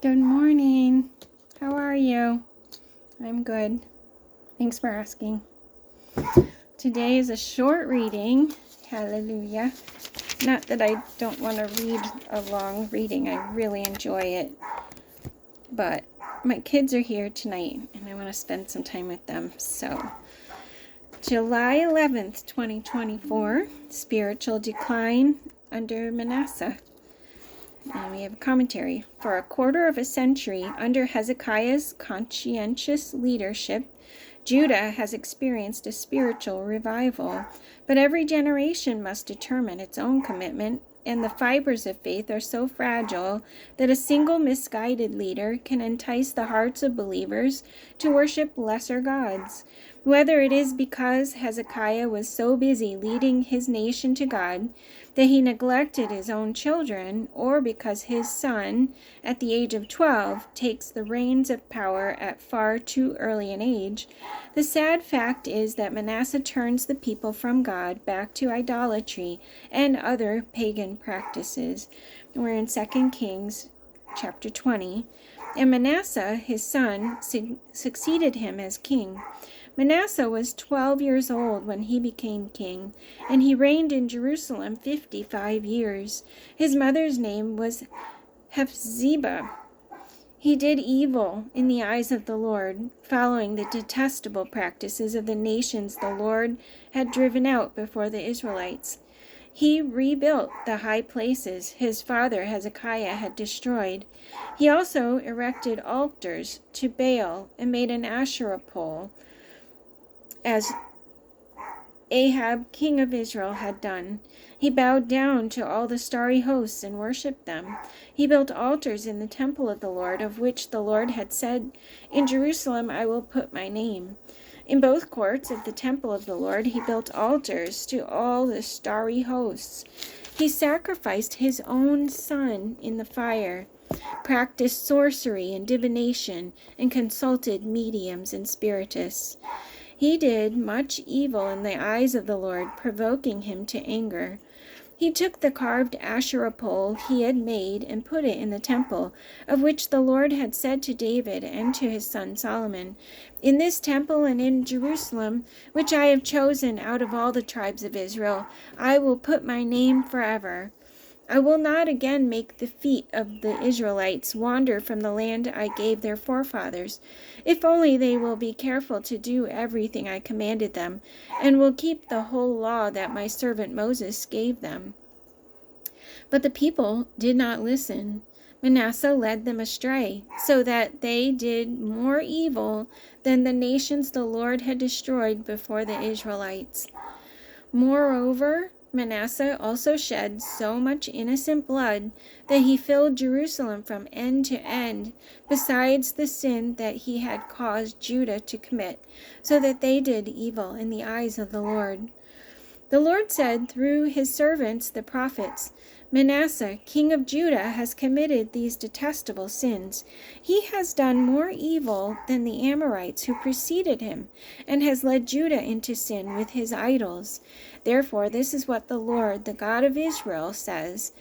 Good morning. How are you? I'm good. Thanks for asking. Today is a short reading. Hallelujah. Not that I don't want to read a long reading. I really enjoy it. But my kids are here tonight and I want to spend some time with them. So, July 11th, 2024, spiritual decline under Manasseh. And we have a commentary. For a quarter of a century, under Hezekiah's conscientious leadership, Judah has experienced a spiritual revival. But every generation must determine its own commitment, and the fibers of faith are so fragile that a single misguided leader can entice the hearts of believers to worship lesser gods. Whether it is because Hezekiah was so busy leading his nation to God that he neglected his own children, or because his son, at the age of 12, takes the reins of power at far too early an age, the sad fact is that Manasseh turns the people from God back to idolatry and other pagan practices. We're in 2 Kings chapter 20. And Manasseh, his son, succeeded him as king. Manasseh was 12 years old when he became king, and he reigned in Jerusalem 55 years. His mother's name was Hephzibah. He did evil in the eyes of the Lord, following the detestable practices of the nations the Lord had driven out before the Israelites. He rebuilt the high places his father Hezekiah had destroyed. He also erected altars to Baal and made an Asherah pole, as Ahab, king of Israel, had done. He bowed down to all the starry hosts and worshipped them. He built altars in the temple of the Lord, of which the Lord had said, "In Jerusalem I will put my name." In both courts of the temple of the Lord he built altars to all the starry hosts. He sacrificed his own son in the fire, practiced sorcery and divination, and consulted mediums and spiritists. He did much evil in the eyes of the Lord, provoking him to anger. He took the carved Asherah pole he had made and put it in the temple, of which the Lord had said to David and to his son Solomon, "In this temple and in Jerusalem, which I have chosen out of all the tribes of Israel, I will put my name forever. I will not again make the feet of the Israelites wander from the land I gave their forefathers, if only they will be careful to do everything I commanded them, and will keep the whole law that my servant Moses gave them." But the people did not listen. Manasseh led them astray, so that they did more evil than the nations the Lord had destroyed before the Israelites. Moreover, Manasseh also shed so much innocent blood that he filled Jerusalem from end to end, besides the sin that he had caused Judah to commit, so that they did evil in the eyes of the Lord. The Lord said through his servants the prophets, "Manasseh, king of Judah, has committed these detestable sins. He has done more evil than the Amorites who preceded him, and has led Judah into sin with his idols. Therefore, this is what the Lord, the God of Israel, says: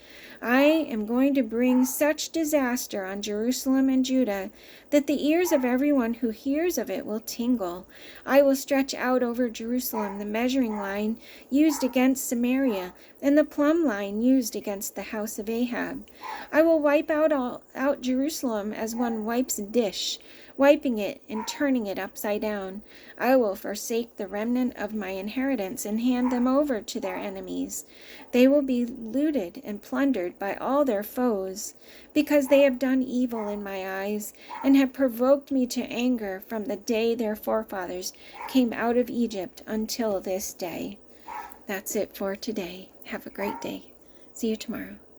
I am going to bring such disaster on Jerusalem and Judah that the ears of everyone who hears of it will tingle. I will stretch out over Jerusalem the measuring line used against Samaria, and the plumb line used against the house of Ahab. I will wipe out Jerusalem as one wipes a dish, wiping it and turning it upside down. I will forsake the remnant of my inheritance and hand them over to their enemies. They will be looted and plundered by all their foes, because they have done evil in my eyes and have provoked me to anger from the day their forefathers came out of Egypt until this day." That's it for today. Have a great day. See you tomorrow.